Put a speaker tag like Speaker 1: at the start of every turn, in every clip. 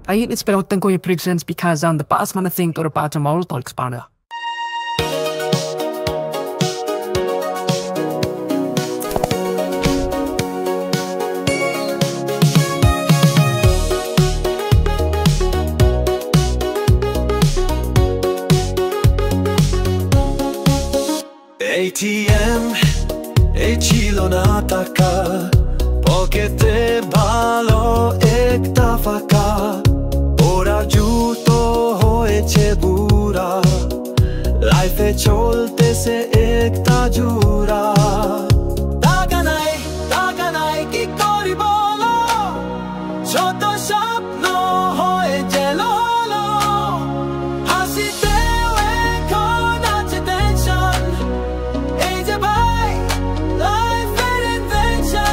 Speaker 1: I spelar ko yung presents because the past man think or pa tomorrow talks para.
Speaker 2: ATM এই ছিল না টাকা, পকেটে ভালো একটা ফাঁকা, ওরা জুতো হয়েছে বুড়া, লাইফে চলতেছে একটা জুড়া। টাকা নাই কি করি বলো, যত স্বপ্ন হয়ে গেল হলো, হাসিতেও এখন আছে টেনশন, এই যে ভাই লাইফের ইনভেনশন।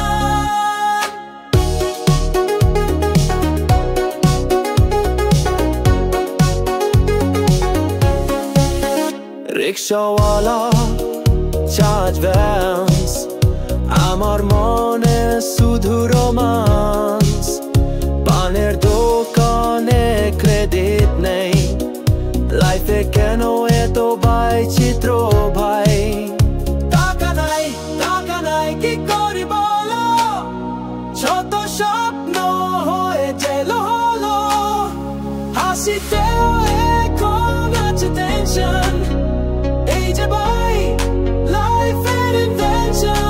Speaker 2: রিক্সাওয়ালা চার্জ ভ্যান্স, আমার মনে শুধু রোমান্স, পানের দোকানে ক্রেডিট নেই, লাইফে কেন এত বৈচিত্র ভাই। টাকা নাই কি করি বলো, যত স্বপ্ন হয়ে গেল হলো, হাসিতেও এখন আছে টেনশন, এই যে ভাই লাইফের ইনভেনশন।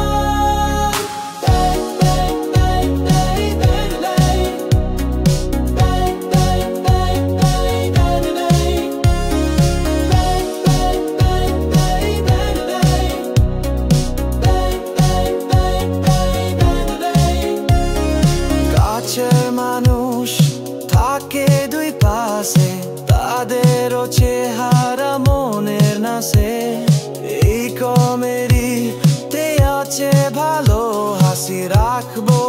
Speaker 2: কাছের মানুষ থাকে দুই পাশে, তাদেরও চেহারা মনের নাশে, এই কমেডিতে আছে ভালো হাসি রাখবো